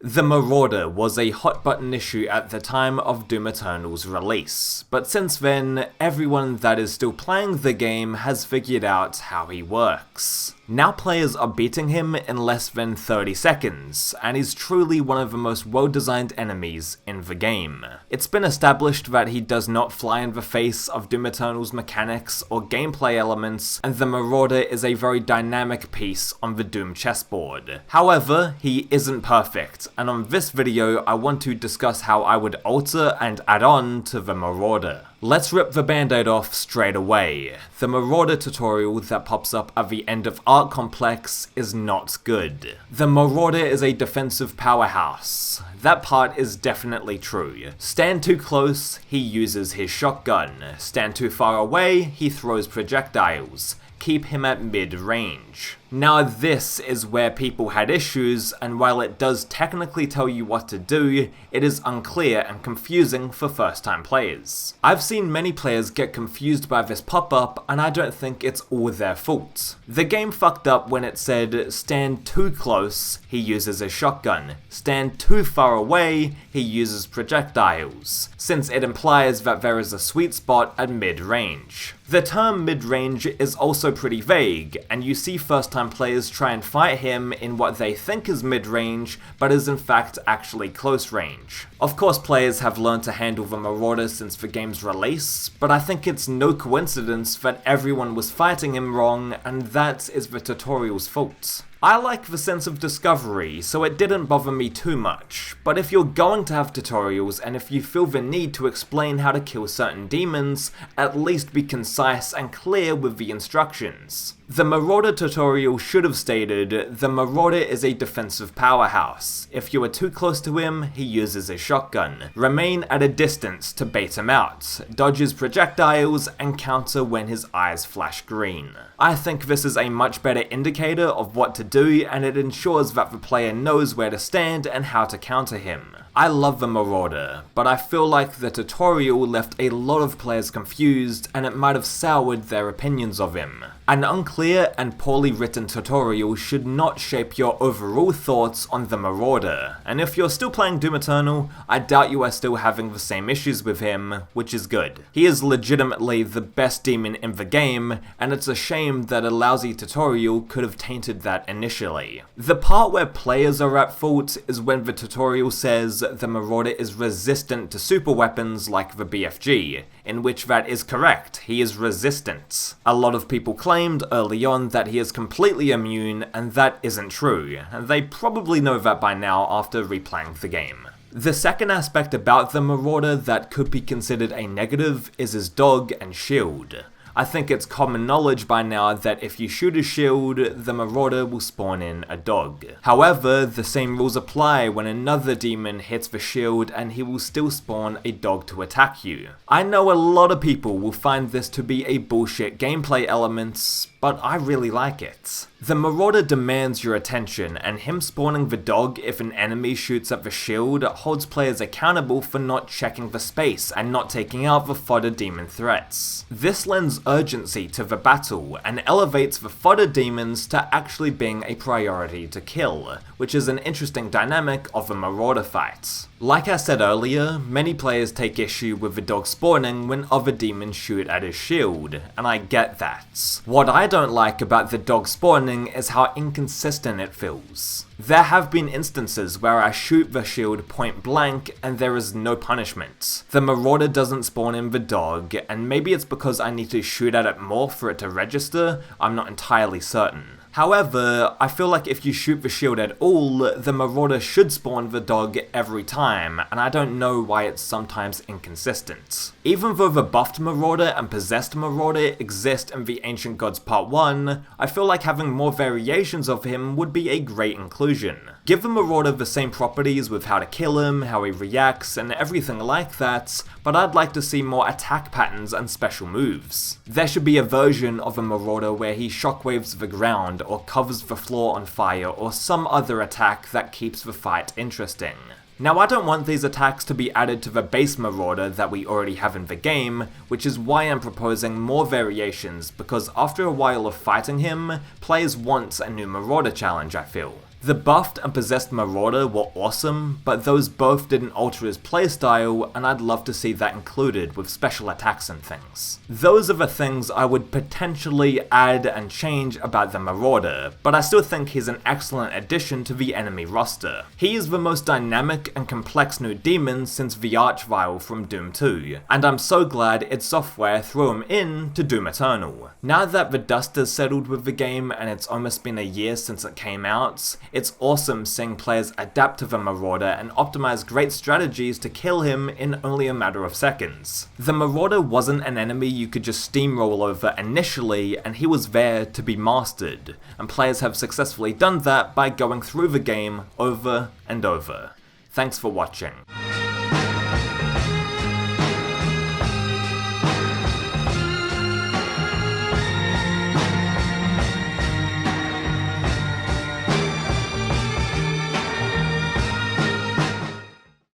The Marauder was a hot button issue at the time of Doom Eternal's release, but since then, everyone that is still playing the game has figured out how he works. Now players are beating him in less than 30 seconds, and he's truly one of the most well-designed enemies in the game. It's been established that he does not fly in the face of Doom Eternal's mechanics or gameplay elements, and the Marauder is a very dynamic piece on the Doom chessboard. However, he isn't perfect, and on this video I want to discuss how I would alter and add on to the Marauder. Let's rip the band-aid off straight away. The Marauder tutorial that pops up at the end of Art Complex is not good. The Marauder is a defensive powerhouse. That part is definitely true. Stand too close, he uses his shotgun. Stand too far away, he throws projectiles. Keep him at mid-range. Now this is where people had issues, and while it does technically tell you what to do, it is unclear and confusing for first-time players. I've seen many players get confused by this pop-up, and I don't think it's all their fault. The game fucked up when it said, stand too close, he uses a shotgun. Stand too far away, he uses projectiles, since it implies that there is a sweet spot at mid-range. The term mid-range is also pretty vague, and you see first-time players try and fight him in what they think is mid-range, but is in fact actually close range. Of course players have learned to handle the Marauder since the game's release, but I think it's no coincidence that everyone was fighting him wrong, and that is the tutorial's fault. I like the sense of discovery, so it didn't bother me too much, but if you're going to have tutorials and if you feel the need to explain how to kill certain demons, at least be concise and clear with the instructions. The Marauder tutorial should have stated, the Marauder is a defensive powerhouse. If you are too close to him, he uses a shotgun. Remain at a distance to bait him out, dodges projectiles, and counter when his eyes flash green. I think this is a much better indicator of what to do, and it ensures that the player knows where to stand and how to counter him. I love the Marauder, but I feel like the tutorial left a lot of players confused, and it might have soured their opinions of him. An unclear and poorly written tutorial should not shape your overall thoughts on the Marauder, and if you're still playing Doom Eternal, I doubt you are still having the same issues with him, which is good. He is legitimately the best demon in the game, and it's a shame that a lousy tutorial could have tainted that initially. The part where players are at fault is when the tutorial says the Marauder is resistant to super weapons like the BFG, in which that is correct, he is resistant. A lot of people claimed early on that he is completely immune, and that isn't true, and they probably know that by now after replaying the game. The second aspect about the Marauder that could be considered a negative is his dog and shield. I think it's common knowledge by now that if you shoot a shield, the Marauder will spawn in a dog. However, the same rules apply when another demon hits the shield and he will still spawn a dog to attack you. I know a lot of people will find this to be a bullshit gameplay element, but I really like it. The Marauder demands your attention, and him spawning the dog if an enemy shoots at the shield holds players accountable for not checking the space and not taking out the fodder demon threats. This lends urgency to the battle, and elevates the fodder demons to actually being a priority to kill, which is an interesting dynamic of a Marauder fight. Like I said earlier, many players take issue with the dog spawning when other demons shoot at his shield, and I get that. What I don't like about the dog spawning is how inconsistent it feels. There have been instances where I shoot the shield point blank and there is no punishment. The Marauder doesn't spawn in the dog, and maybe it's because I need to shoot at it more for it to register, I'm not entirely certain. However, I feel like if you shoot the shield at all, the Marauder should spawn the dog every time, and I don't know why it's sometimes inconsistent. Even though the buffed Marauder and possessed Marauder exist in the Ancient Gods Part 1, I feel like having more variations of him would be a great inclusion. Give the Marauder the same properties with how to kill him, how he reacts, and everything like that, but I'd like to see more attack patterns and special moves. There should be a version of a Marauder where he shockwaves the ground, or covers the floor on fire, or some other attack that keeps the fight interesting. Now I don't want these attacks to be added to the base Marauder that we already have in the game, which is why I'm proposing more variations, because after a while of fighting him, players want a new Marauder challenge, I feel. The buffed and possessed Marauder were awesome, but those both didn't alter his playstyle, and I'd love to see that included with special attacks and things. Those are the things I would potentially add and change about the Marauder, but I still think he's an excellent addition to the enemy roster. He is the most dynamic and complex new demon since the Archvile from Doom 2, and I'm so glad id Software threw him in to Doom Eternal. Now that the dust has settled with the game and it's almost been a year since it came out, it's awesome seeing players adapt to the Marauder and optimize great strategies to kill him in only a matter of seconds. The Marauder wasn't an enemy you could just steamroll over initially, and he was there to be mastered, and players have successfully done that by going through the game over and over. Thanks for watching.